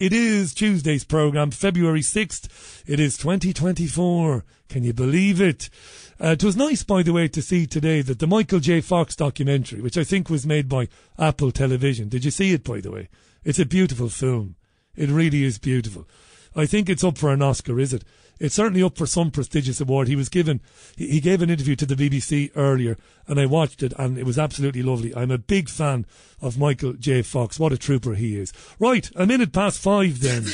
It is Tuesday's programme, February 6th. It is 2024. Can you believe it? It was nice, by the way, to see today that the Michael J. Fox documentary, which I think was made by Apple Television. Did you see it, by the way? It's a beautiful film. It really is beautiful. I think it's up for an Oscar, is it? It's certainly up for some prestigious award. He gave an interview to the BBC earlier, and I watched it, and it was absolutely lovely. I'm a big fan of Michael J. Fox. What a trooper he is. Right, 5:minutes then.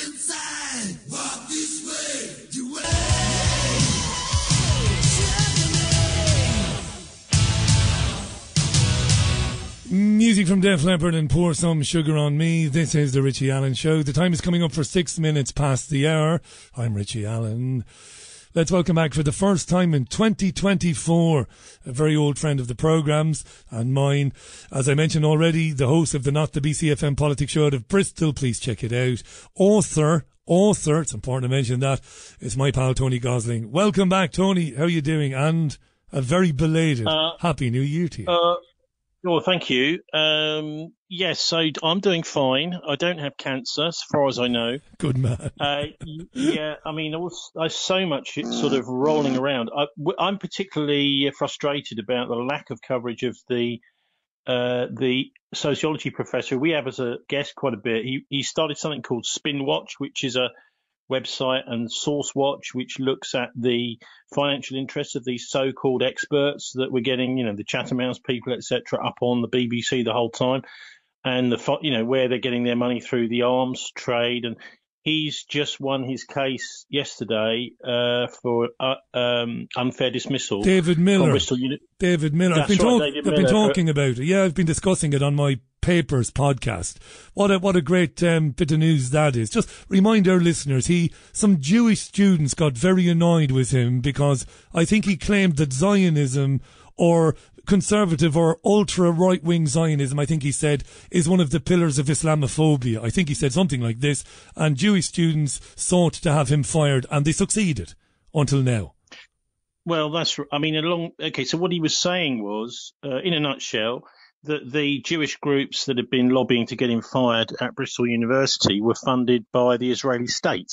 Music from Def Leppard and Pour Some Sugar on Me. This is the Richie Allen Show. The time is coming up for 6 minutes past the hour. I'm Richie Allen. Let's welcome back for the first time in 2024 a very old friend of the programmes and mine. As I mentioned already, the host of the Not the BCFM Politics Show out of Bristol. Please check it out. Author, it's important to mention that, is my pal Tony Gosling. Welcome back, Tony. How are you doing? And a very belated Happy New Year to you. Well, thank you. Yes, so I'm doing fine. I don't have cancer, as far as I know. Good man. Yeah, I mean, there's so much it's sort of rolling around. I'm particularly frustrated about the lack of coverage of the sociology professor we have as a guest quite a bit. He started something called Spin Watch, which is a website, and Source Watch, which looks at the financial interests of these so-called experts that we're getting, the Chatham House people, etc., up on the BBC the whole time, and where they're getting their money through the arms trade. And he's just won his case yesterday for unfair dismissal. David Miller. David Miller. I've been talking about it. Yeah, I've been discussing it on my Papers podcast. What a great bit of news that is. Just remind our listeners, some Jewish students got very annoyed with him because I think he claimed that Zionism, or conservative or ultra right-wing Zionism, I think he said, is one of the pillars of Islamophobia. I think he said something like this, and Jewish students sought to have him fired, and they succeeded until now. Well, so what he was saying was, in a nutshell, that the Jewish groups that had been lobbying to get him fired at Bristol University were funded by the Israeli state.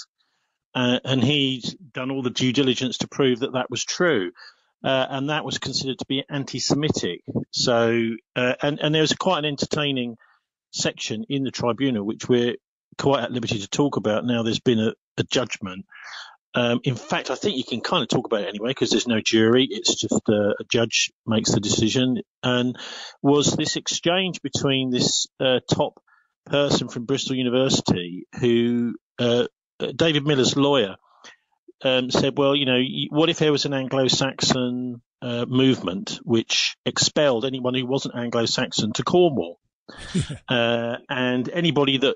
And he'd done all the due diligence to prove that was true. And that was considered to be anti-Semitic. So, and there was quite an entertaining section in the tribunal, which we're quite at liberty to talk about. Now there's been a judgment. In fact, I think you can kind of talk about it anyway, because there's no jury. It's just a judge makes the decision. And was this exchange between this top person from Bristol University who, David Miller's lawyer, said, well, what if there was an Anglo-Saxon movement which expelled anyone who wasn't Anglo-Saxon to Cornwall? And anybody that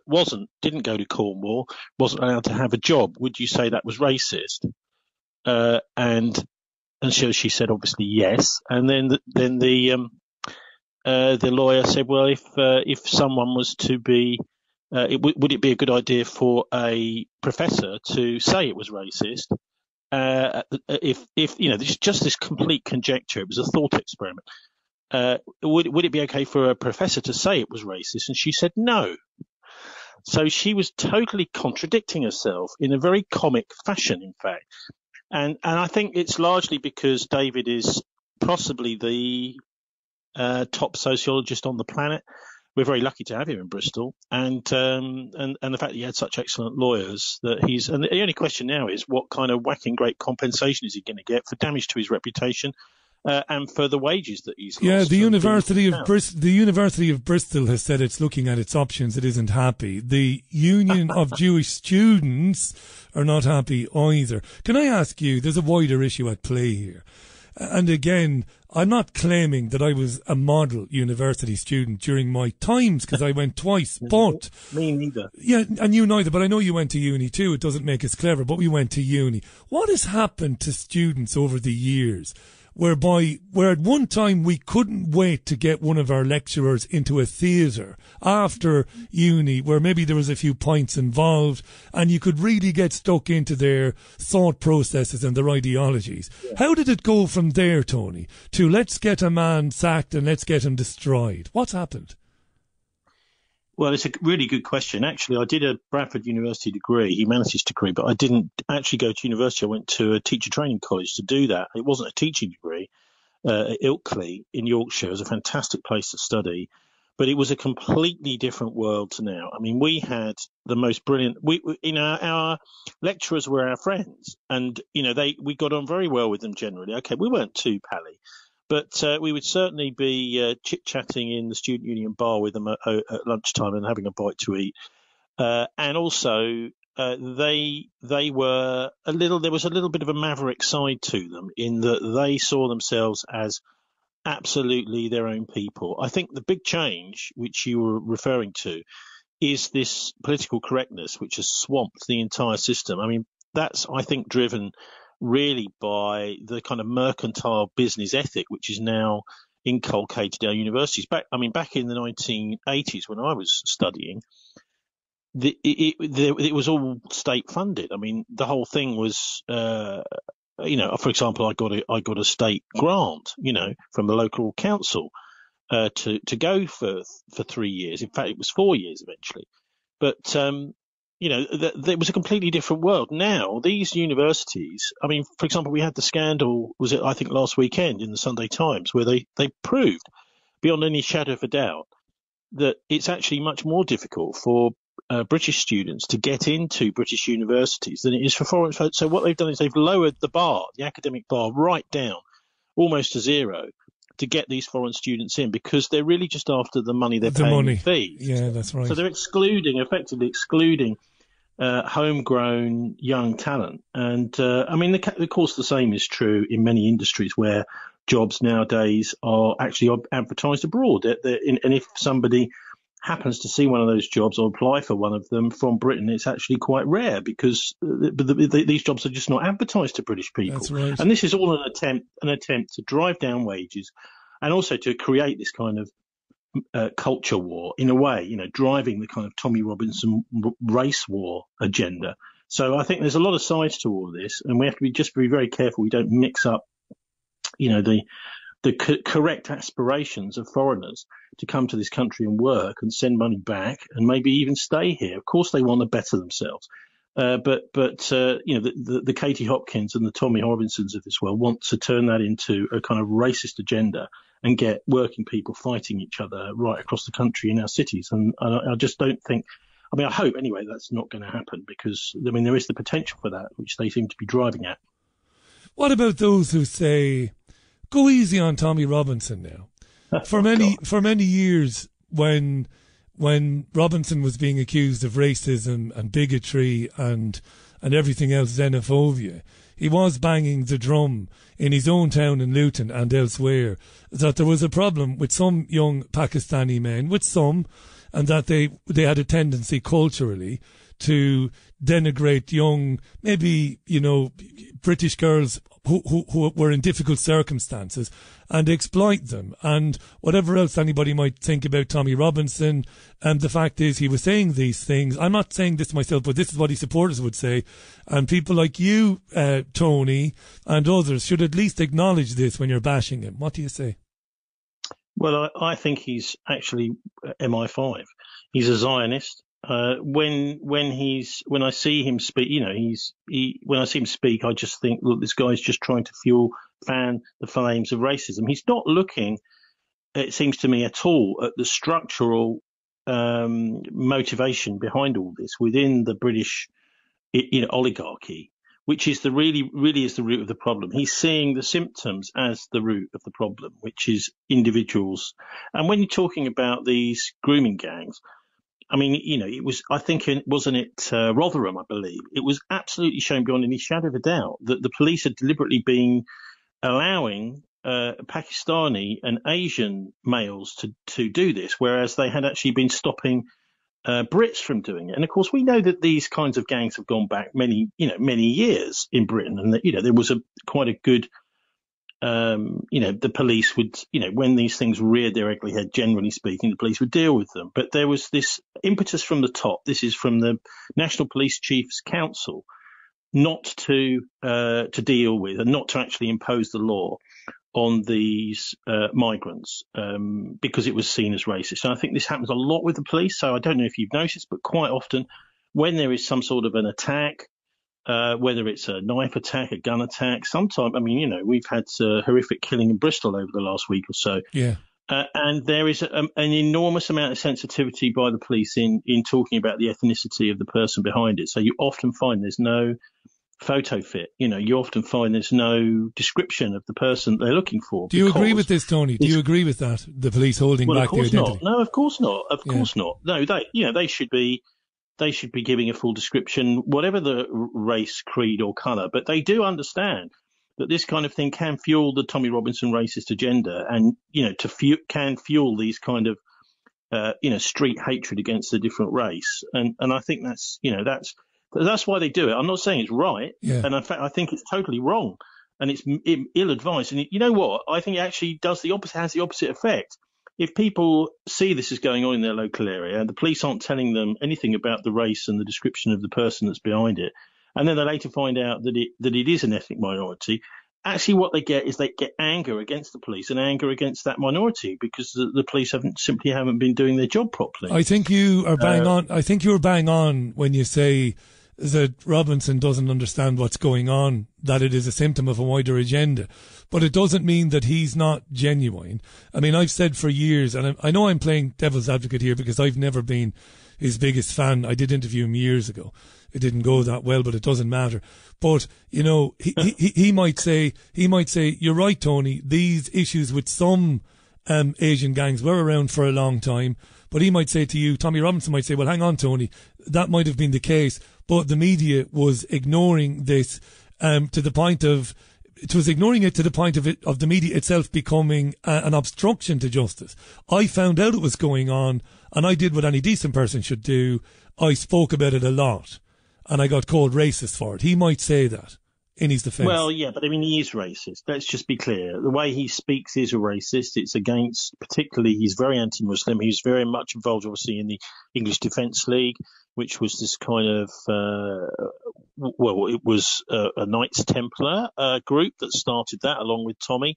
didn't go to Cornwall, wasn't allowed to have a job. Would you say that was racist? And so she said, obviously, yes. And then the lawyer said, well, if someone was to be, would it be a good idea for a professor to say it was racist? If there's just this complete conjecture, it was a thought experiment. Would it be okay for a professor to say it was racist? And she said no. So she was totally contradicting herself in a very comic fashion, in fact. And I think it's largely because David is possibly the top sociologist on the planet. We're very lucky to have him in Bristol, and the fact that he had such excellent lawyers and the only question now is what kind of whacking great compensation is he going to get for damage to his reputation? And for the wages that he's lost. Yeah, the University of Bristol has said it's looking at its options. It isn't happy. The Union of Jewish Students are not happy either. Can I ask you, there's a wider issue at play here. And again, I'm not claiming that I was a model university student during my times, because I went twice, but... Me neither. Yeah, and you neither, but I know you went to uni too. It doesn't make us clever, but we went to uni. What has happened to students over the years where at one time we couldn't wait to get one of our lecturers into a theatre after uni, where maybe there was a few pints involved and you could really get stuck into their thought processes and their ideologies. Yeah. How did it go from there, Tony, to let's get a man sacked and let's get him destroyed? What's happened? Well, it's a really good question. Actually, I did a Bradford University degree, humanities degree, but I didn't actually go to university. I went to a teacher training college to do that. It wasn't a teaching degree. At Ilkley in Yorkshire. It was a fantastic place to study, but it was a completely different world to now. I mean, we had the most brilliant. Our lecturers were our friends, and we got on very well with them generally. Okay, we weren't too pally, but we would certainly be chit chatting in the student union bar with them at lunchtime and having a bite to eat. And also, they were a little. There was a little bit of a maverick side to them in that they saw themselves as absolutely their own people. I think the big change, which you were referring to, is this political correctness, which has swamped the entire system. I mean, that's, I think, driven really by the kind of mercantile business ethic, which is now inculcated at our universities. Back in the 1980s when I was studying, it was all state funded. I mean, the whole thing was, for example, I got a state grant, from the local council, to go for 3 years. In fact, it was 4 years eventually. But, there was a completely different world. Now, these universities, I mean, for example, we had the scandal, was it, I think, last weekend in the Sunday Times, where they proved beyond any shadow of a doubt that it's actually much more difficult for British students to get into British universities than it is for foreign folks. So what they've done is they've lowered the academic bar, right down, almost to zero, to get these foreign students in, because they're really just after the money they're paying in fees. Yeah, that's right. So they're effectively excluding homegrown young talent. And of course, the same is true in many industries where jobs nowadays are actually advertised abroad. And if somebody happens to see one of those jobs or apply for one of them from Britain, it's actually quite rare because these jobs are just not advertised to British people. That's right. And this is all an attempt to drive down wages and also to create this kind of culture war, in a way, driving the kind of Tommy Robinson race war agenda. So I think there's a lot of sides to all of this, and we have to be very careful we don't mix up, the correct aspirations of foreigners to come to this country and work and send money back and maybe even stay here. Of course, they want to better themselves. But the Katie Hopkins and the Tommy Robinsons of this world want to turn that into a kind of racist agenda and get working people fighting each other right across the country in our cities. And I just don't think, I hope anyway, that's not going to happen, because, there is the potential for that, which they seem to be driving at. What about those who say, go easy on Tommy Robinson now? For many years, when Robinson was being accused of racism and bigotry and everything else, xenophobia, he was banging the drum in his own town in Cliunton and elsewhere that there was a problem with some young Pakistani men, and that they had a tendency culturally to denigrate young, maybe, British girls who were in difficult circumstances and exploit them. And whatever else anybody might think about Tommy Robinson, and the fact is he was saying these things. I'm not saying this myself, but this is what his supporters would say. And people like you, Tony, and others should at least acknowledge this when you're bashing him. What do you say? Well, I think he's actually MI5. He's a Zionist. When I see him speak, when I see him speak, I just think, look, this guy's just trying to fan the flames of racism. He's not looking, it seems to me, at all at the structural motivation behind all this within the British, oligarchy, which is really is the root of the problem. He's seeing the symptoms as the root of the problem, which is individuals. And when you're talking about these grooming gangs, it was, I think, wasn't it Rotherham, I believe, it was absolutely shown beyond any shadow of a doubt that the police had deliberately been allowing Pakistani and Asian males to do this, whereas they had actually been stopping Brits from doing it. And of course, we know that these kinds of gangs have gone back many years in Britain, and that, there was quite a good, the police would, when these things reared their ugly head, generally speaking, the police would deal with them. But there was this impetus from the top. This is from the National Police Chiefs Council, not to deal with and not to actually impose the law on these migrants because it was seen as racist. And I think this happens a lot with the police. So I don't know if you've noticed, but quite often when there is some sort of an attack, whether it's a knife attack, a gun attack, sometimes, I mean, you know, we've had horrific killing in Bristol over the last week or so. Yeah. And there is an enormous amount of sensitivity by the police in talking about the ethnicity of the person behind it. So you often find there's no photo fit. You know, you often find there's no description of the person they're looking for. Do you agree with this, Tony? Do you agree with that? The police holding back the identity? Not. No, of course not. Of course not. No, they should be giving a full description, whatever the race, creed, or colour. But they do understand that this kind of thing can fuel the Tommy Robinson racist agenda, and you know, can fuel these kind of street hatred against a different race. And I think that's why they do it. I'm not saying it's right, and in fact I think it's totally wrong, and it's ill-advised. And you know what? I think it actually has the opposite effect. If people see this is going on in their local area, and the police aren't telling them anything about the race and the description of the person that's behind it, and then they later find out that it is an ethnic minority, actually what they get is they get anger against the police and anger against that minority because the police simply haven't been doing their job properly. I think you are bang on. I think you're bang on when you say that Robinson doesn't understand what's going on, that it is a symptom of a wider agenda. But it doesn't mean that he's not genuine. I mean, I've said for years, and I know I'm playing devil's advocate here because I've never been his biggest fan. I did interview him years ago. It didn't go that well, but it doesn't matter. But, you know, he might say, you're right, Tony, these issues with some Asian gangs were around for a long time. But he might say to you, Tommy Robinson might say, well, hang on, Tony, that might have been the case, but the media was ignoring this to the point of the media itself becoming an obstruction to justice. I found out it was going on, and I did what any decent person should do. I spoke about it a lot, and I got called racist for it. He might say that in his defence. Well, yeah, but I mean, he is racist. Let's just be clear. The way he speaks is racist. It's against, particularly, he's very anti-Muslim. He's very much involved, obviously, in the English Defence League, which was this kind of, it was a Knights Templar group that started that along with Tommy.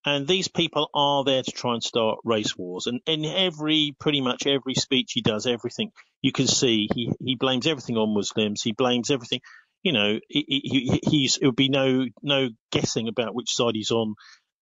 And these people are there to try and start race wars. And in pretty much every speech he does, everything, you can see he blames everything on Muslims. He blames everything. You know, it would be no guessing about which side he's on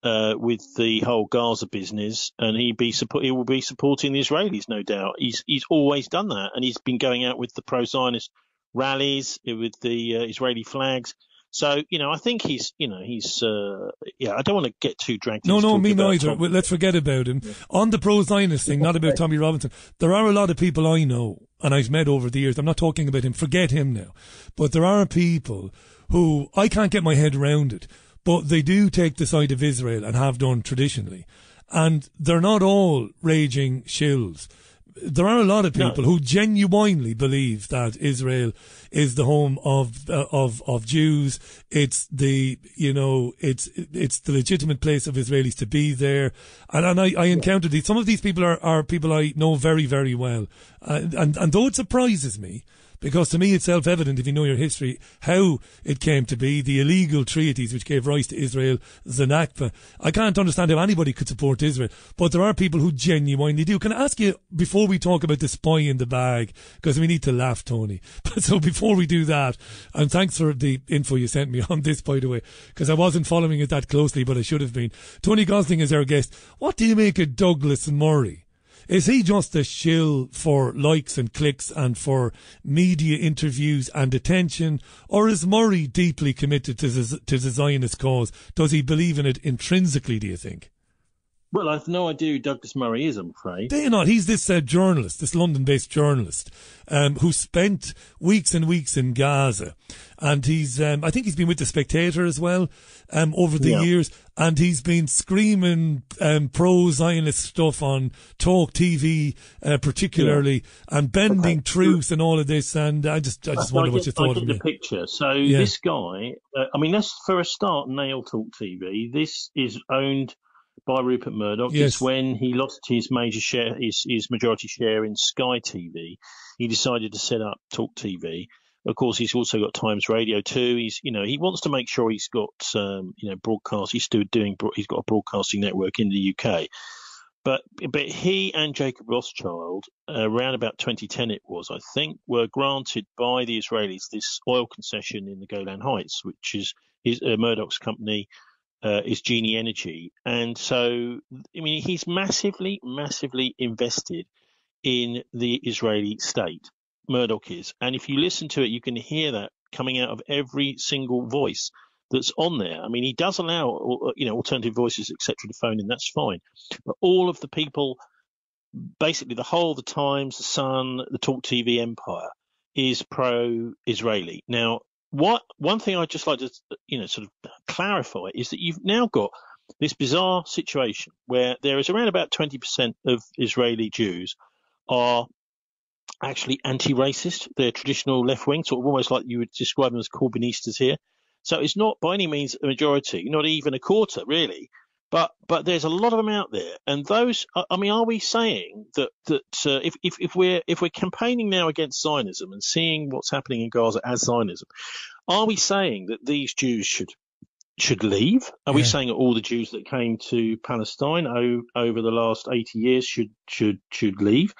with the whole Gaza business, and he will be supporting the Israelis, no doubt. He's always done that, and he's been going out with the pro-Zionist rallies with the Israeli flags. So, you know, I think he's I don't want to get too dragged into No, me neither. Well, let's forget about him. Yeah. On the pro-Zionist thing, not about Tommy Robinson, there are a lot of people I know, and I've met over the years, I'm not talking about him, forget him now, but there are people who, I can't get my head around it, but they do take the side of Israel and have done traditionally. And they're not all raging shills. There are a lot of people who genuinely believe that Israel is the home of Jews. It's the legitimate place of Israelis to be there. And I encountered these. Some of these people are people I know very, very well. And though it surprises me, because to me it's self-evident if you know your history how it came to be, the illegal treaties which gave rise to Israel, the Nakba. I can't understand how anybody could support Israel, but there are people who genuinely do. Can I ask you, before we talk about the spy in the bag, because we need to laugh, Tony, but so before we do that, and thanks for the info you sent me on this, by the way, because I wasn't following it that closely, but I should have been. Tony Gosling is our guest. What do you make of Douglas Murray? Is he just a shill for likes and clicks and for media interviews and attention? Or is Murray deeply committed to the Zionist cause? Does he believe in it intrinsically, do you think? Well, I've no idea who Douglas Murray is, I'm afraid. Do you not? He's this journalist, this London-based journalist, who spent weeks and weeks in Gaza. And he's, I think he's been with The Spectator as well, over the years. And he's been screaming, pro-Zionist stuff on Talk TV, particularly, and bending truth and all of this. And I just wonder what you thought of it. I get the picture. So this guy, let's for a start nail Talk TV. This is owned by Rupert Murdoch. Yes. It's when he lost his major share, his majority share in Sky TV. He decided to set up Talk TV. Of course, he's also got Times Radio too. He wants to make sure he's got, broadcast. He's got a broadcasting network in the UK. But he and Jacob Rothschild, around about 2010 it was, I think, were granted by the Israelis this oil concession in the Golan Heights, which is Murdoch's company, is Genie Energy. And so, he's massively, massively invested in the Israeli state. Murdoch is. And if you listen to it, you can hear that coming out of every single voice that's on there. He does allow, alternative voices, etc., to phone in. That's fine. But all of the people, basically the Times, the Sun, the Talk TV empire is pro-Israeli. Now, one thing I'd just like to, sort of clarify is that you've now got this bizarre situation where there is around about 20% of Israeli Jews are actually anti-racist. They're traditional left-wing, sort of almost like you would describe them as Corbynistas here. So it's not by any means a majority, not even a quarter, really. But there's a lot of them out there, and those. Are we saying that if we're campaigning now against Zionism and seeing what's happening in Gaza as Zionism, are we saying that these Jews should leave? Are we saying that all the Jews that came to Palestine over the last 80 years should leave?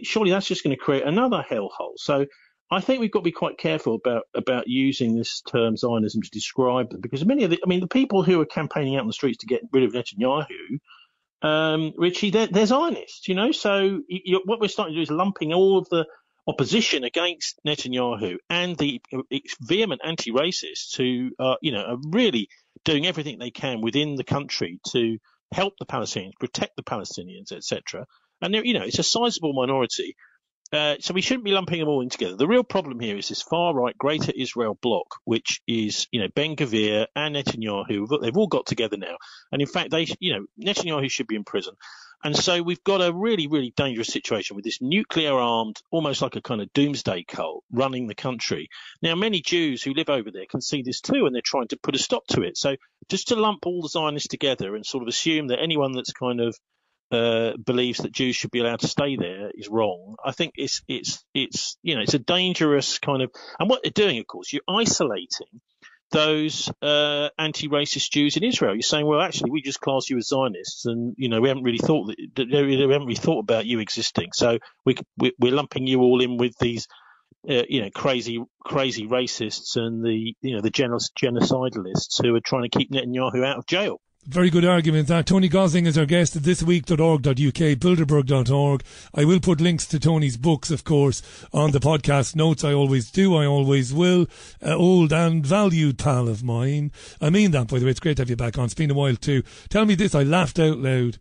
Surely that's just going to create another hellhole. So I think we've got to be quite careful about using this term Zionism to describe them, because many of the people who are campaigning out on the streets to get rid of Netanyahu, Richie, they're Zionists, So what we're starting to do is lumping all of the opposition against Netanyahu and the vehement anti-racists who are really doing everything they can within the country to help the Palestinians, protect the Palestinians, etc. And it's a sizable minority. So we shouldn't be lumping them all in together. The real problem here is this far-right Greater Israel bloc, which is, Ben Gvir and Netanyahu. They've all got together now. And in fact, Netanyahu should be in prison. And so we've got a really, really dangerous situation with this nuclear-armed, almost like a kind of doomsday cult running the country. Now, many Jews who live over there can see this too, and they're trying to put a stop to it. So just to lump all the Zionists together and sort of assume that anyone that's kind of believes that Jews should be allowed to stay there is wrong. I think it's a dangerous kind of, and what they're doing, of course, you're isolating those anti-racist Jews in Israel. You're saying, well, actually, we just class you as Zionists, and we haven't really thought about you existing. So we're lumping you all in with these crazy racists and the genocidalists who are trying to keep Netanyahu out of jail. Very good argument that. Tony Gosling is our guest at thisweek.org.uk, bilderberg.org. I will put links to Tony's books, of course, on the podcast notes. I always do. I always will. Old and valued pal of mine. I mean that, by the way. It's great to have you back on. It's been a while too. Tell me this. I laughed out loud.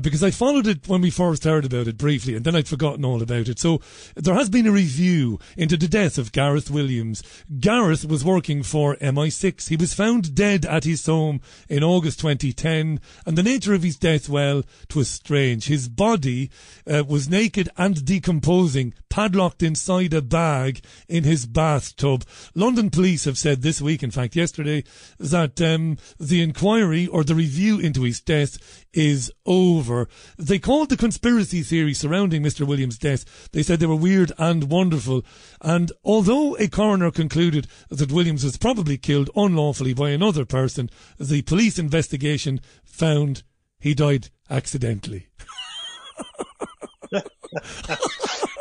Because I followed it when we first heard about it briefly, and then I'd forgotten all about it. So there has been a review into the death of Gareth Williams. Gareth was working for MI6. He was found dead at his home in August 2010, and the nature of his death, well, 'twas strange. His body was naked and decomposing, padlocked inside a bag in his bathtub. London police have said this week, in fact yesterday, that the inquiry or the review into his death is over. They called the conspiracy theory surrounding Mr. Williams' death, they said they were weird and wonderful. And although a coroner concluded that Williams was probably killed unlawfully by another person, the police investigation found he died accidentally.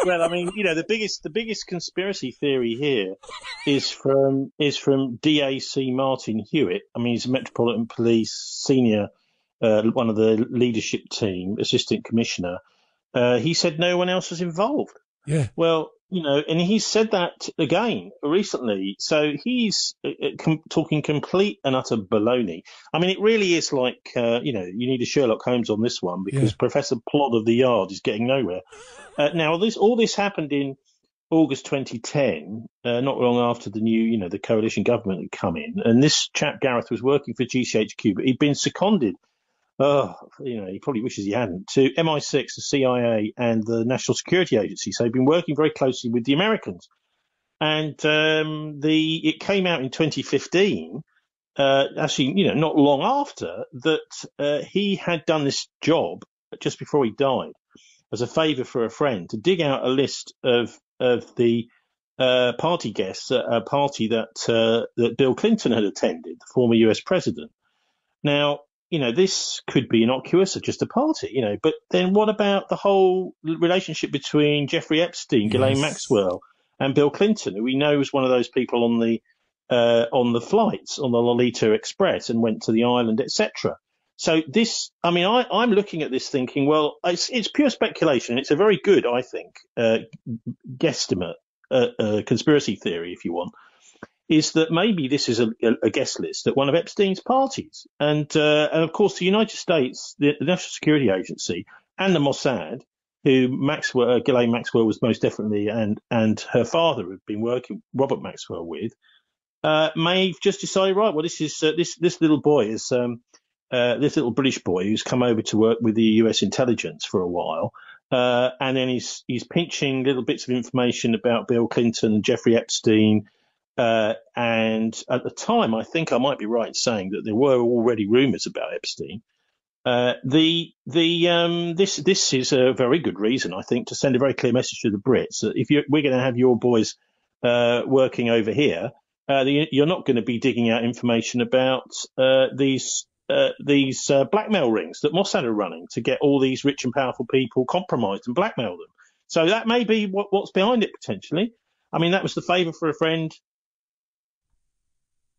Well, the biggest conspiracy theory here is from DAC Martin Hewitt. He's a Metropolitan Police senior, one of the leadership team, assistant commissioner. He said no one else was involved. Yeah. Well, and he said that again recently. So he's talking complete and utter baloney. It really is like, you need a Sherlock Holmes on this one, because Professor Plod of the Yard is getting nowhere. Now, all this happened in August 2010, not long after the new, the coalition government had come in. And this chap, Gareth, was working for GCHQ, but he'd been seconded. He probably wishes he hadn't, to MI6, the CIA, and the National Security Agency. So he'd been working very closely with the Americans. And it came out in 2015, actually, not long after, that he had done this job just before he died as a favour for a friend, to dig out a list of the party guests at a party that Bill Clinton had attended, the former US president. Now, this could be innocuous or just a party, but then what about the whole relationship between Jeffrey Epstein, Ghislaine Maxwell, and Bill Clinton, who we know was one of those people on the flights on the Lolita Express and went to the island, etc. So this, I'm looking at this thinking, well, it's pure speculation. It's a very good, I think, guesstimate, conspiracy theory, if you want, is that maybe this is a guest list at one of Epstein's parties. And of course, the United States, the National Security Agency, and the Mossad, who Ghislaine Maxwell was most definitely, and her father had been working, Robert Maxwell, with, may just decide, right, well, this is this little boy is this little British boy who's come over to work with the US intelligence for a while, and then he's pinching little bits of information about Bill Clinton and Jeffrey Epstein. And at the time, I think I might be right in saying that there were already rumours about Epstein. This is a very good reason, I think, to send a very clear message to the Brits that if we're going to have your boys working over here, you're not going to be digging out information about these blackmail rings that Mossad are running to get all these rich and powerful people compromised and blackmail them. So that may be what's behind it potentially. That was the favour for a friend.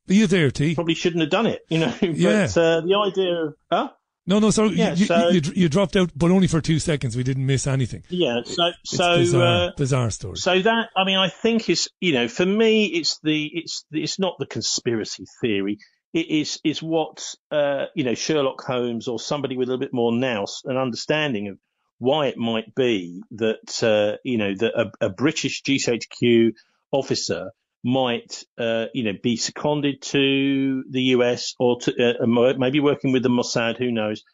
Are you there, T? Probably shouldn't have done it, But yeah. The idea of... Huh? No, sorry. Yeah, you dropped out, but only for 2 seconds. We didn't miss anything. Yeah, so bizarre story. So that, I think is, for me, it's not the conspiracy theory. It's what, Sherlock Holmes or somebody with a little bit more nous, an understanding of why it might be that, that a British GCHQ officer might, be seconded to the US or to maybe working with the Mossad, who knows,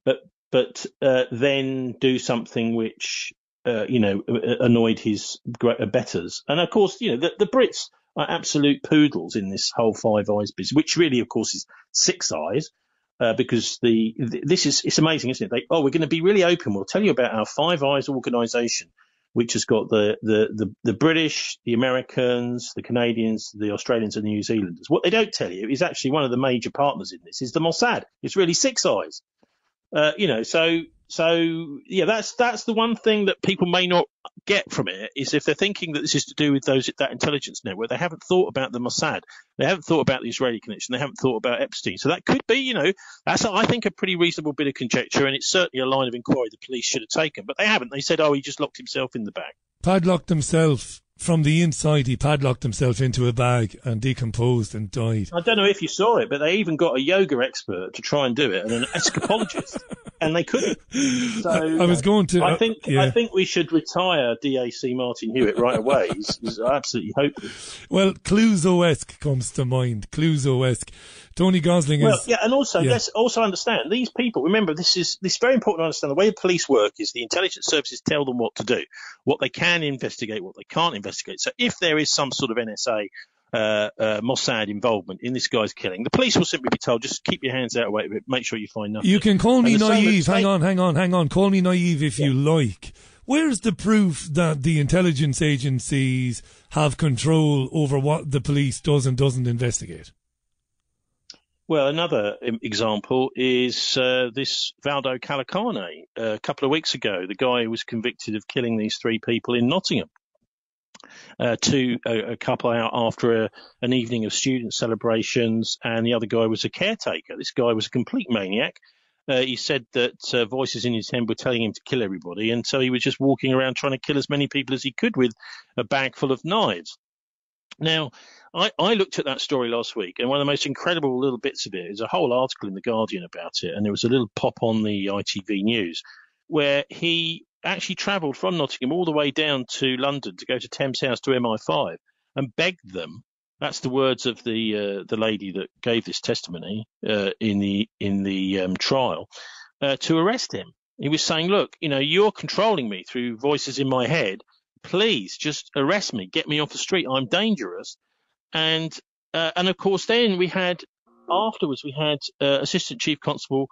but then do something which, annoyed his betters. And of course, the Brits are absolute poodles in this whole Five Eyes business, which really, of course, is Six Eyes. Because it's amazing, isn't it? We're going to be really open. We'll tell you about our Five Eyes organisation, which has got the British, the Americans, the Canadians, the Australians, and the New Zealanders. What they don't tell you is actually one of the major partners in this is the Mossad. It's really Six Eyes. So that's the one thing that people may not get from it, is if they're thinking that this is to do with that intelligence network, they haven't thought about the Mossad, they haven't thought about the Israeli connection, they haven't thought about Epstein. So that could be, that's I think a pretty reasonable bit of conjecture, and it's certainly a line of inquiry the police should have taken, but they haven't. They said, he just locked himself in the bag. Padlocked himself. From the inside, he padlocked himself into a bag and decomposed and died. I don't know if you saw it, but they even got a yoga expert to try and do it, and an escapologist, and they couldn't. So I was going to. I think we should retire DAC Martin Hewitt right away. He's absolutely hopeless. Well, Clouseau-esque comes to mind. Clouseau-esque. Tony Gosling is... Well, yeah, and also, let's also understand, these people, remember, this is very important to understand. The way the police work is the intelligence services tell them what to do, what they can investigate, what they can't investigate. So if there is some sort of NSA, Mossad involvement in this guy's killing, the police will simply be told, just keep your hands out of it, make sure you find nothing. You can call me naive. Hang on. Call me naive if you like. Where's the proof that the intelligence agencies have control over what the police does and doesn't investigate? Well, another example is this Valdo Calicane. A couple of weeks ago, the guy who was convicted of killing these three people in Nottingham. A couple out after an evening of student celebrations, and the other guy was a caretaker. This guy was a complete maniac. He said that voices in his head were telling him to kill everybody, and so he was just walking around trying to kill as many people as he could with a bag full of knives. Now, I looked at that story last week, and one of the most incredible little bits of it is a whole article in The Guardian about it, and there was a little pop on the ITV News where he actually travelled from Nottingham all the way down to London to go to Thames House to MI5 and begged them, that's the words of the lady that gave this testimony in the trial, to arrest him. He was saying, look, you're controlling me through voices in my head. Please just arrest me, get me off the street. I'm dangerous. And of course, then we had Assistant Chief Constable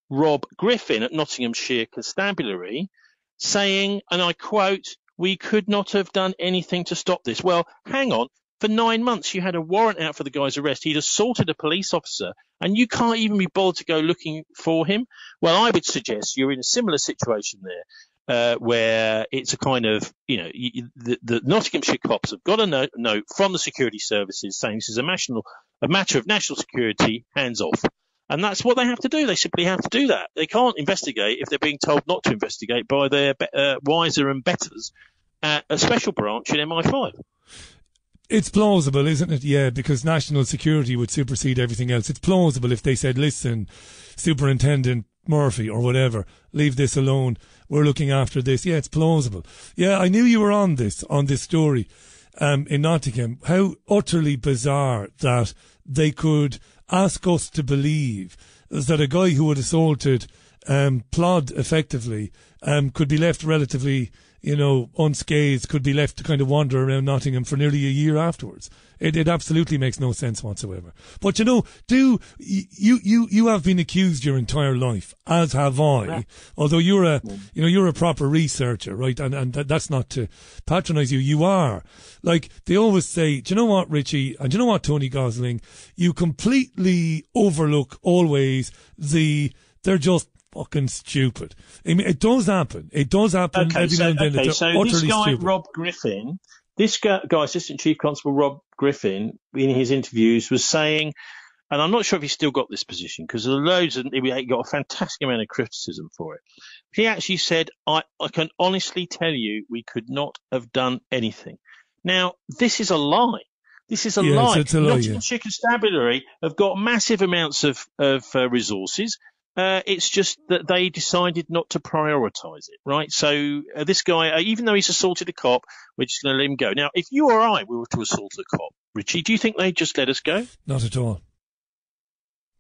Rob Griffin at Nottinghamshire Constabulary saying, and I quote, we could not have done anything to stop this. Well, hang on. For 9 months, you had a warrant out for the guy's arrest. He'd assaulted a police officer, and you can't even be bothered to go looking for him. Well, I would suggest you're in a similar situation there, where it's a kind of, the Nottinghamshire cops have got a note from the security services saying this is a matter of national security, hands off. And that's what they have to do. They simply have to do that. They can't investigate if they're being told not to investigate by their wiser and betters at a special branch in MI5. It's plausible, isn't it? Yeah, because national security would supersede everything else. It's plausible if they said, listen, Superintendent Murphy or whatever, leave this alone. We're looking after this. Yeah, it's plausible. Yeah, I knew you were on this story in Nottingham. How utterly bizarre that they could ask us to believe that a guy who had assaulted Plod effectively could be left relatively unscathed, could be left to kind of wander around Nottingham for nearly a year afterwards. It absolutely makes no sense whatsoever. But you have been accused your entire life, as have I. Yeah. Although you're a proper researcher, right? And that's not to patronise you. You are. Like, they always say, do you know what, Richie? And do you know what, Tony Gosling? You completely overlook always they're just fucking stupid. I mean, it does happen. It does happen every now and then. Okay, so this guy, stupid. Rob Griffin, Assistant Chief Constable Rob Griffin, in his interviews was saying, and I'm not sure if he's still got this position because he got a fantastic amount of criticism for it. He actually said, I can honestly tell you we could not have done anything. Now, this is a lie. This is a lie. It's a lie. Nottinghamshire Constabulary have got massive amounts of resources. It's just that they decided not to prioritise it, right? So this guy, even though he's assaulted a cop, we're just going to let him go. Now, if you or I were to assault a cop, Richie, do you think they'd just let us go? Not at all.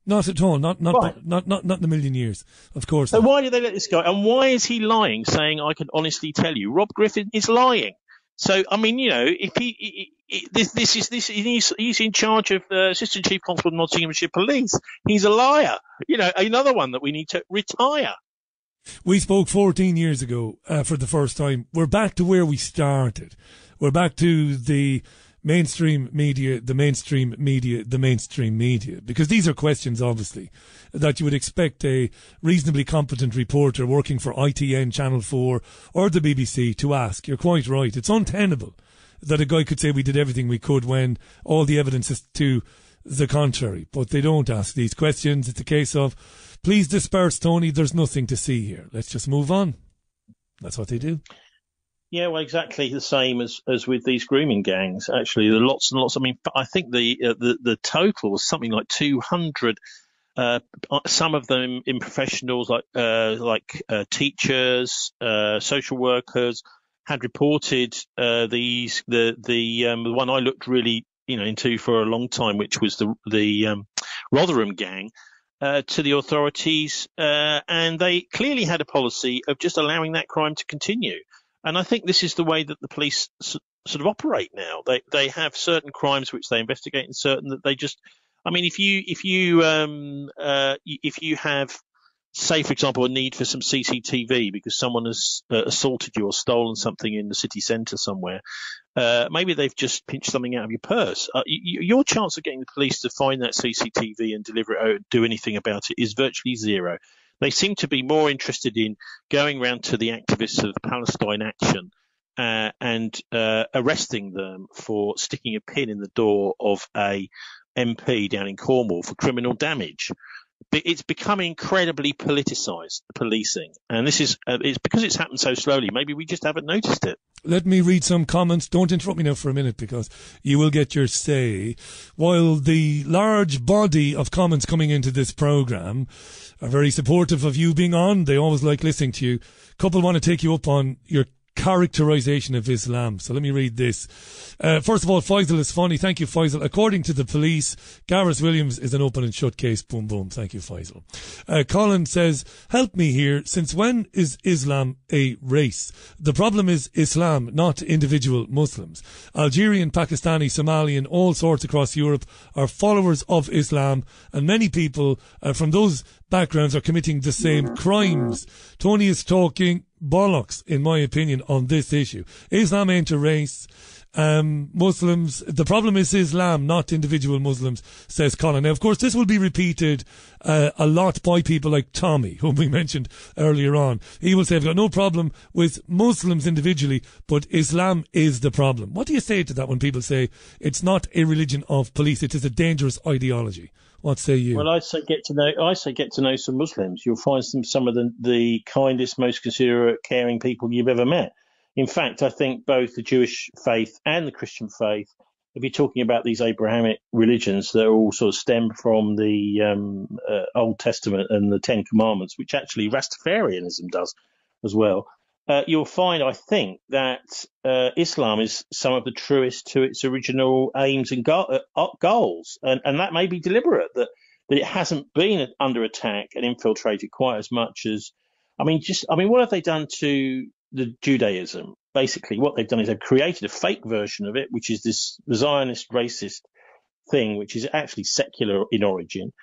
Not at all. Not in a million years. Of course. So why did they let this guy? And why is he lying, saying, I can honestly tell you? Rob Griffin is lying. So, I mean, if he's in charge of Assistant Chief Constable of Nottinghamshire Police. He's a liar. Another one that we need to retire. We spoke 14 years ago for the first time. We're back to where we started. We're back to the mainstream media, because these are questions, obviously, that you would expect a reasonably competent reporter working for ITN, Channel 4 or the BBC to ask. You're quite right. It's untenable that a guy could say we did everything we could when all the evidence is to the contrary. But they don't ask these questions. It's a case of, please disperse, Tony, there's nothing to see here. Let's just move on. That's what they do. Yeah, well, exactly the same as with these grooming gangs. Actually, there are lots and lots. I mean, I think the total was something like 200. Some of them in professionals like teachers, social workers had reported these. The one I looked really into for a long time, which was the Rotherham gang. To the authorities, and they clearly had a policy of just allowing that crime to continue. And I think this is the way that the police sort of operate now. They have certain crimes which they investigate, and certain that they just. I mean, if you have, say, for example, a need for some CCTV because someone has assaulted you or stolen something in the city centre somewhere, maybe they've just pinched something out of your purse. Your chance of getting the police to find that CCTV and deliver it or do anything about it is virtually zero. They seem to be more interested in going round to the activists of Palestine Action and arresting them for sticking a pin in the door of a MP down in Cornwall for criminal damage. It's become incredibly politicised, policing. And this is it's because it's happened so slowly. Maybe we just haven't noticed it. Let me read some comments. Don't interrupt me now for a minute because you will get your say. While the large body of comments coming into this programme are very supportive of you being on, they always like listening to you. Couple want to take you up on your characterization of Islam. So let me read this. First of all, Faisal is funny. Thank you, Faisal. According to the police, Gareth Williams is an open and shut case. Boom, boom. Thank you, Faisal. Colin says, help me here. Since when is Islam a race? The problem is Islam, not individual Muslims. Algerian, Pakistani, Somalian, all sorts across Europe are followers of Islam, and many people from those backgrounds are committing the same crimes. Tony is talking bollocks, in my opinion, on this issue. Islam ain't a race. Muslims, the problem is Islam, not individual Muslims, says Colin. Now, of course, this will be repeated a lot by people like Tommy, whom we mentioned earlier on. He will say, I've got no problem with Muslims individually, but Islam is the problem. What do you say to that when people say it's not a religion of police, it is a dangerous ideology? What say you? Well, I say get to know some Muslims. You'll find some of the kindest, most considerate, caring people you've ever met. In fact, I think both the Jewish faith and the Christian faith, if you're talking about these Abrahamic religions that are all sort of stem from the Old Testament and the Ten Commandments, which actually Rastafarianism does as well, you'll find, I think, that Islam is some of the truest to its original aims and goals. And that may be deliberate, that it hasn't been under attack and infiltrated quite as much as, what have they done to the Judaism? Basically, what they've done is they've created a fake version of it, which is this Zionist racist thing, which is actually secular in origin.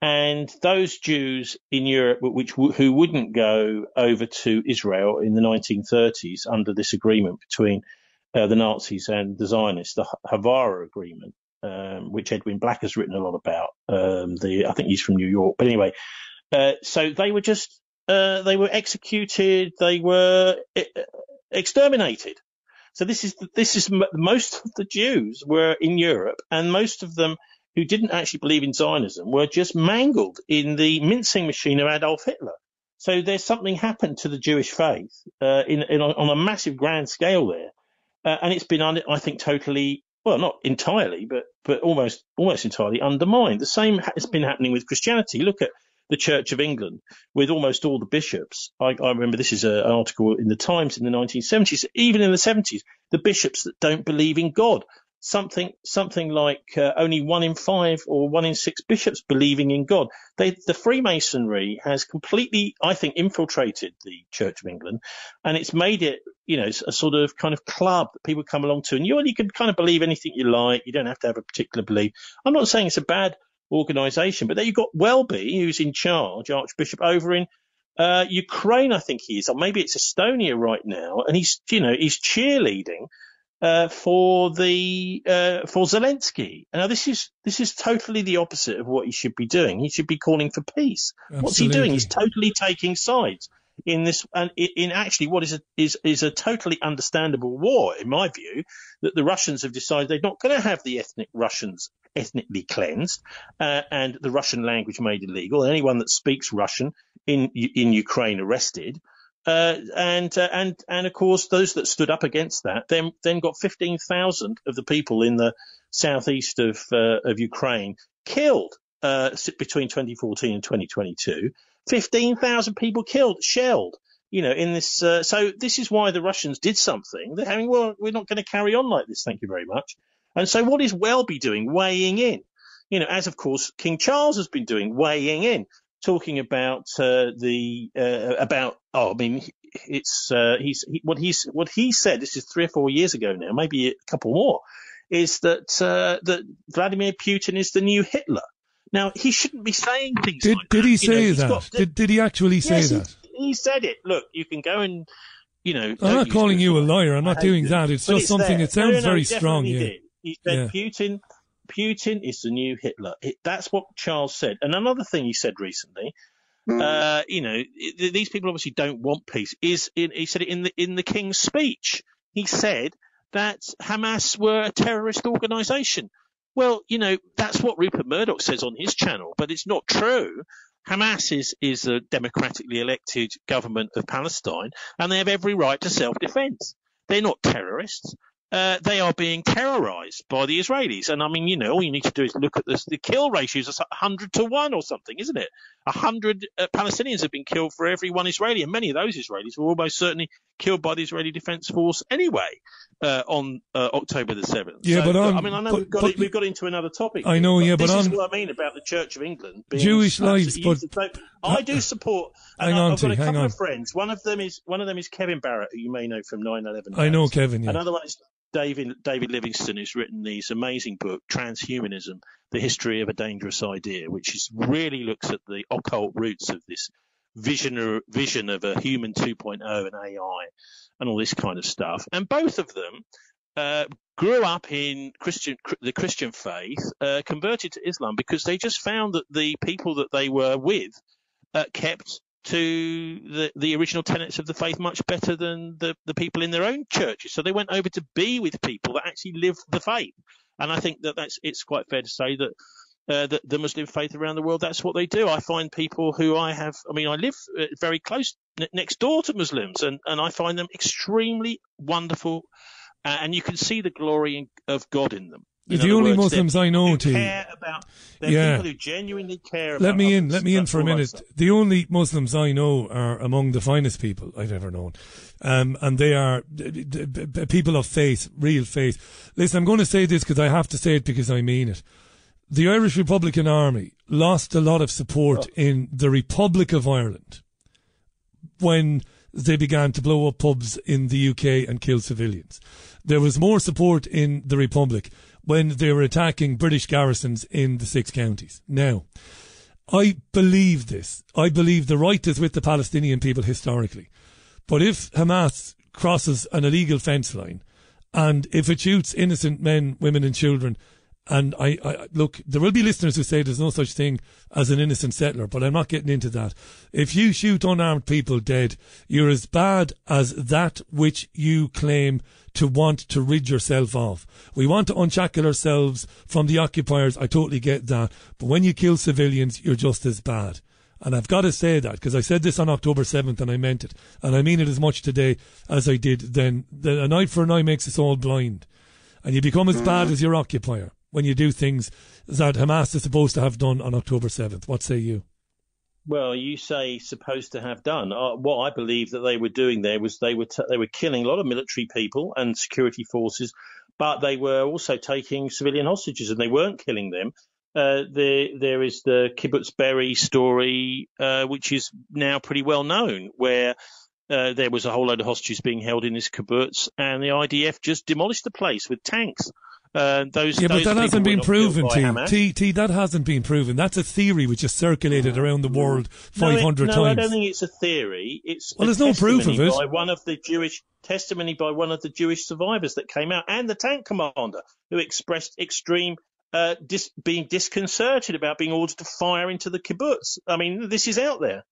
And those Jews in Europe who wouldn't go over to Israel in the 1930s under this agreement between the Nazis and the Zionists, the Havara Agreement, which Edwin Black has written a lot about. I think he's from New York. But anyway, so they were just they were executed, they were exterminated. So this is most of the Jews were in Europe, and most of them who didn't actually believe in Zionism were just mangled in the mincing machine of Adolf Hitler. So there's something happened to the Jewish faith on a massive grand scale there, and it's been, I think, totally, well, not entirely, but almost entirely undermined. The same has been happening with Christianity. Look at the Church of England, with almost all the bishops. I remember this is an article in the Times in the 1970s, even in the 70s, the bishops that don't believe in God. Something like only 1 in 5 or 1 in 6 bishops believing in God. The Freemasonry has completely, I think, infiltrated the Church of England, and it's made it, a sort of kind of club that people come along to. And you can kind of believe anything you like. You don't have to have a particular belief. I'm not saying it's a bad organisation, but then you've got Welby, who's in charge, Archbishop over in Ukraine, I think he is, or maybe it's Estonia right now, and he's cheerleading for Zelensky. Now this is totally the opposite of what he should be doing. He should be calling for peace. Absolutely. What's he doing? He's totally taking sides in this, and in actually what is a totally understandable war, in my view, that the Russians have decided they're not going to have the Russians ethnically cleansed and the Russian language made illegal, and anyone that speaks Russian in Ukraine arrested. And of course, those that stood up against that then got 15,000 of the people in the southeast of Ukraine killed between 2014 and 2022. 15,000 people killed, shelled. In this. So this is why the Russians did something. They're having, well, we're not going to carry on like this. Thank you very much. And so what is Welby doing? Weighing in. As of course King Charles has been doing, weighing in. Talking about what he said. This is 3 or 4 years ago now, maybe a couple more. Is that Vladimir Putin is the new Hitler? Now he shouldn't be saying things like that. Did he say that? Did he actually say that? He said it. Look, you can go and I'm not calling you a liar. I'm not doing that. It's just something. It sounds very strong. He yeah. Did. He said Putin is the new Hitler. That's what Charles said. And another thing he said recently, these people obviously don't want peace. He said it in the King's speech. He said that Hamas were a terrorist organisation. Well, that's what Rupert Murdoch says on his channel, but it's not true. Hamas is a democratically elected government of Palestine, and they have every right to self-defense. They're not terrorists. They are being terrorized by the Israelis. And all you need to do is look at the kill ratios. It's 100 to 1 or something, isn't it? 100 Palestinians have been killed for every one Israeli. And many of those Israelis were almost certainly killed by the Israeli Defense Force anyway, on October the 7th. Yeah, so, but I know we've got into another topic. I know, but this is what I mean about the Church of England being Jewish lives, but I do support. And I've got a couple of friends. One of them is Kevin Barrett, who you may know from 9/11. I know Kevin. Yeah. Another one is David Livingston, who's written this amazing book, Transhumanism, The History of a Dangerous Idea, which really looks at the occult roots of this vision of a human 2.0 and AI and all this kind of stuff. And both of them grew up in the Christian faith, converted to Islam because they just found that the people that they were with kept to the original tenets of the faith much better than the people in their own churches. So they went over to be with people that actually lived the faith. And I think it's quite fair to say that the Muslim faith around the world, that's what they do. I find people who I live very close next door to Muslims, and I find them extremely wonderful, and you can see the glory of God in them. The only Muslims I know, they're people who genuinely care about Let me in for a minute. The only Muslims I know are among the finest people I've ever known. And they are people of faith, real faith. Listen, I'm going to say this because I have to say it because I mean it. The Irish Republican Army lost a lot of support in the Republic of Ireland when they began to blow up pubs in the UK and kill civilians. There was more support in the Republic when they were attacking British garrisons in the 6 counties. Now, I believe this. I believe the right is with the Palestinian people historically. But if Hamas crosses an illegal fence line, and if it shoots innocent men, women and children, and I look, there will be listeners who say there's no such thing as an innocent settler, but I'm not getting into that. If you shoot unarmed people dead, you're as bad as that which you claim to want to rid yourself of. We want to unshackle ourselves from the occupiers. I totally get that. But when you kill civilians, you're just as bad. And I've got to say that because I said this on October 7th and I meant it. And I mean it as much today as I did then. An eye for an eye makes us all blind. And you become as bad as your occupier when you do things that Hamas is supposed to have done on October 7th. What say you? Well, you say supposed to have done. What I believe that they were doing there was they were killing a lot of military people and security forces, but they were also taking civilian hostages, and they weren't killing them. There is the Kibbutz Berry story, which is now pretty well known, where there was a whole load of hostages being held in this kibbutz, and the IDF just demolished the place with tanks. But that hasn't been proven, T. That hasn't been proven. That's a theory which is circulated around the world 500 times. No, I don't think it's a theory. There's no proof of it. By one of the Jewish survivors that came out, and the tank commander who expressed extreme being disconcerted about being ordered to fire into the kibbutz. I mean, this is out there.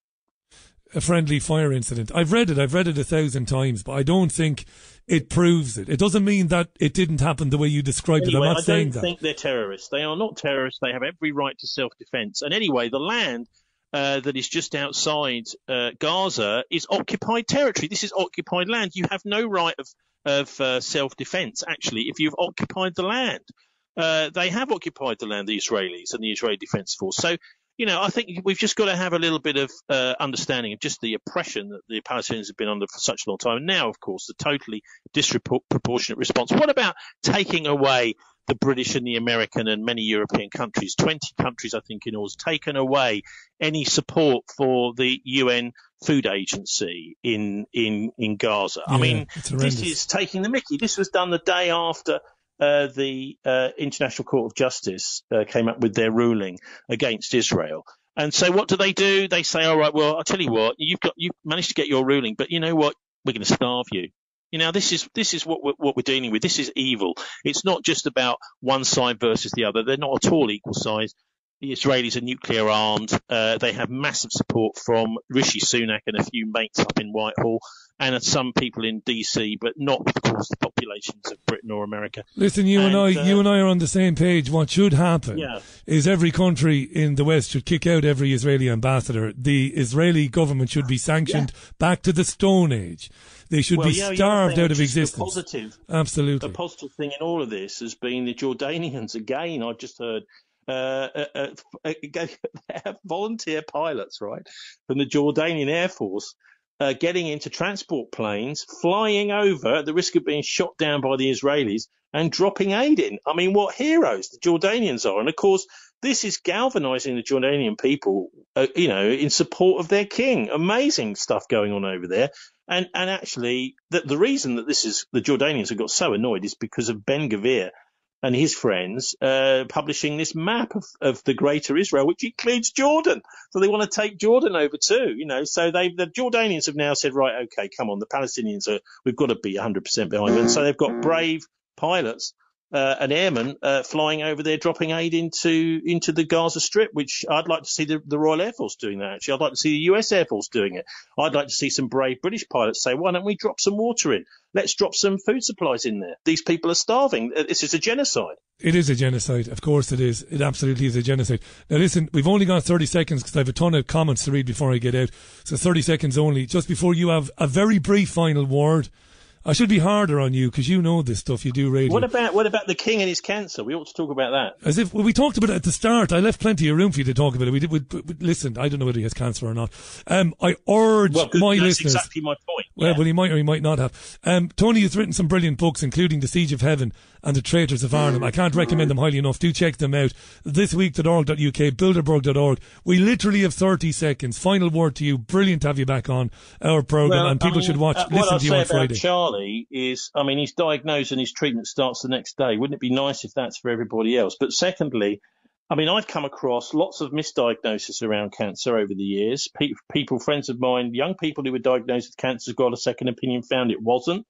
A friendly fire incident. I've read it 1,000 times, but I don't think it proves it. It doesn't mean that it didn't happen the way you described it. I'm not saying that. I don't think they're terrorists. They are not terrorists. They have every right to self-defense. And anyway, the land that is just outside Gaza is occupied territory. This is occupied land. You have no right of self-defense, actually, if you've occupied the land. They have occupied the land, the Israelis and the Israeli Defense Force. So, I think we've just got to have a little bit of understanding of just the oppression that the Palestinians have been under for such a long time. And now, of course, the totally disproportionate response. What about taking away the British and the American and many European countries, 20 countries, I think, in all, has taken away any support for the UN Food Agency in Gaza? Yeah, I mean, this is taking the mickey. This was done the day after the International Court of Justice came up with their ruling against Israel. And so what do? They say, all right, well, I'll tell you what, you've managed to get your ruling, but you know what? We're going to starve you. This is what we're dealing with. This is evil. It's not just about one side versus the other. They're not at all equal sides. The Israelis are nuclear armed. They have massive support from Rishi Sunak and a few mates up in Whitehall, and some people in DC, but not, of course, the populations of Britain or America. Listen, you and I are on the same page. What should happen is every country in the West should kick out every Israeli ambassador. The Israeli government should be sanctioned back to the Stone Age. They should be starved out of existence. Absolutely. The positive thing in all of this has been the Jordanians. Again, I've just heard volunteer pilots, right, from the Jordanian Air Force getting into transport planes, flying over at the risk of being shot down by the Israelis and dropping aid in. I mean, what heroes the Jordanians are. And, of course, this is galvanizing the Jordanian people, in support of their king. Amazing stuff going on over there. And actually, the reason that the Jordanians have got so annoyed is because of Ben Gvir, and his friends publishing this map of the Greater Israel, which includes Jordan. So they want to take Jordan over too, So the Jordanians have now said, right, okay, come on, the Palestinians we've got to be 100% behind them. And so they've got brave pilots and airmen flying over there, dropping aid into the Gaza Strip, which I'd like to see the Royal Air Force doing that, actually. I'd like to see the US Air Force doing it. I'd like to see some brave British pilots say, why don't we drop some water in? Let's drop some food supplies in there. These people are starving. This is a genocide. It is a genocide. Of course it is. It absolutely is a genocide. Now listen, we've only got 30 seconds because I have a ton of comments to read before I get out. So 30 seconds only. Just before you have a very brief final word. I should be harder on you because you know this stuff. You do radio. What about the king and his cancer? We ought to talk about that. As if we talked about it at the start. I left plenty of room for you to talk about it. We listen. I don't know whether he has cancer or not. I urge my listeners. That's exactly my point. Well, he might or he might not have. Tony has written some brilliant books, including The Siege of Heaven and The Traitors of Arnhem. I can't recommend them highly enough. Do check them out. Thisweek.org.uk, bilderberg.org. We literally have 30 seconds. Final word to you. Brilliant to have you back on our programme, and people should listen to you on Friday. Charlie is, he's diagnosed and his treatment starts the next day. Wouldn't it be nice if that's for everybody else? But secondly, I've come across lots of misdiagnosis around cancer over the years. People, friends of mine, young people who were diagnosed with cancer got a second opinion, found it wasn't.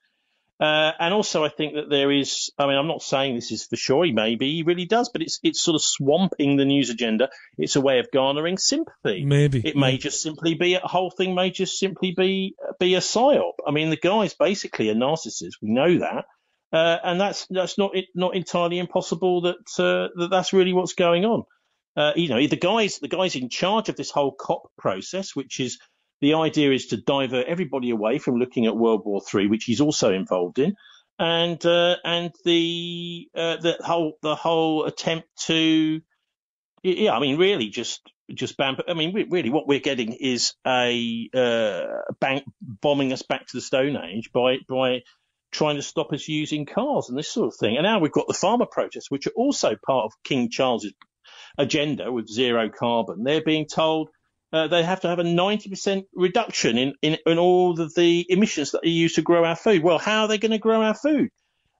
And also I think that there is, I'm not saying this is for sure, he really does, but it's sort of swamping the news agenda. It's a way of garnering sympathy. Maybe. It may just simply be, a whole thing may just simply be a psyop. The guy's basically a narcissist. We know that. And that's not entirely impossible that's really what's going on. The guy's in charge of this whole COP process, which is, the idea is to divert everybody away from looking at World War III, which he's also involved in, and the whole attempt to, really just ban. Really, what we're getting is a bank bombing us back to the Stone Age by trying to stop us using cars and this sort of thing. And now we've got the farmer protests, which are also part of King Charles's agenda with zero carbon. They're being told they have to have a 90% reduction in all of the emissions that are used to grow our food. Well, how are they going to grow our food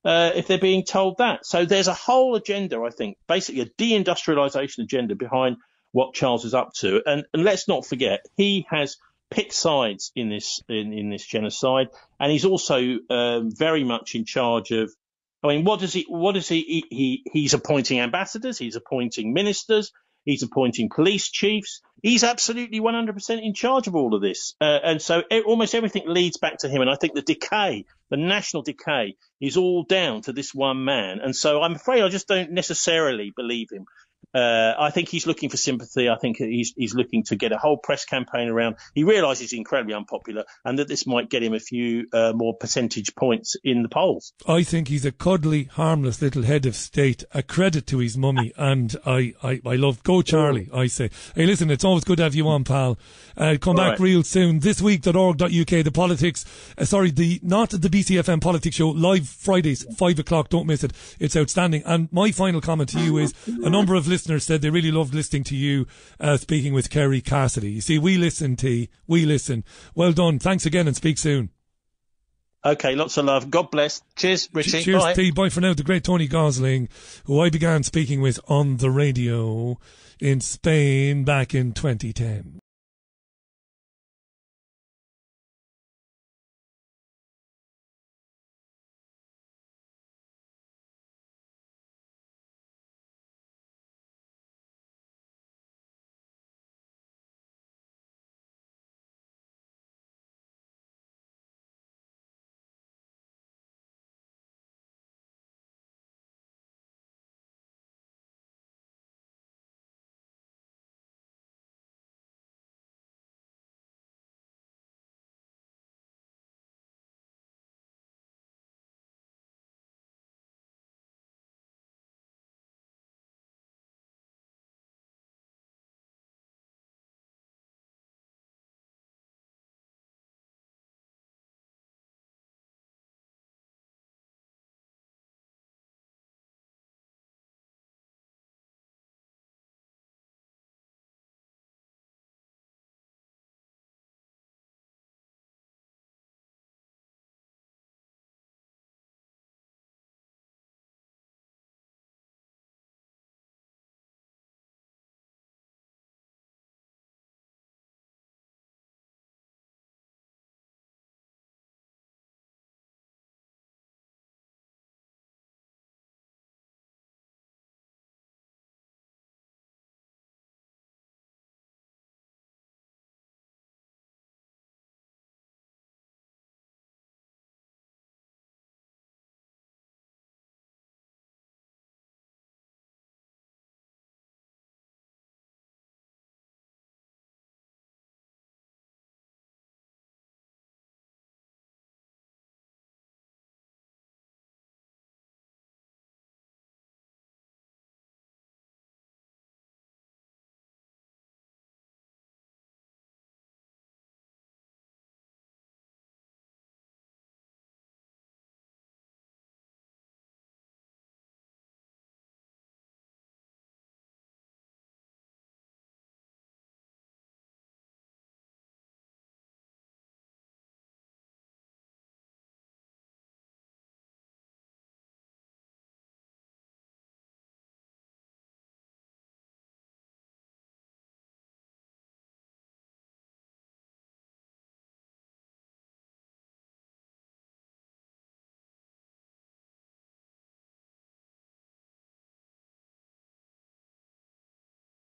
if they're being told that? So there's a whole agenda, I think, basically a deindustrialization agenda behind what Charles is up to. And let's not forget, he has picked sides in this genocide, and he's also very much in charge of. He's appointing ambassadors, he's appointing ministers, he's appointing police chiefs. He's absolutely 100% in charge of all of this. And so almost everything leads back to him. And I think the national decay is all down to this one man. And so I'm afraid I just don't necessarily believe him. I think he's looking for sympathy. I think he's looking to get a whole press campaign around. He realises he's incredibly unpopular and that this might get him a few more percentage points in the polls. I think he's a cuddly, harmless little head of state, a credit to his mummy, and I love Go Charlie, I say. Hey, listen, it's always good to have you on, pal. Come back real soon. Thisweek.org.uk, the politics, not the BCFM politics show, live Fridays, 5:00, don't miss it. It's outstanding. And my final comment to you is, a number of listeners said they really loved listening to you speaking with Kerry Cassidy. You see, we listen, T. We listen. Well done. Thanks again and speak soon. Okay, lots of love. God bless. Cheers, Richie. Cheers, Bye. T. Bye for now. The great Tony Gosling, who I began speaking with on the radio in Spain back in 2010.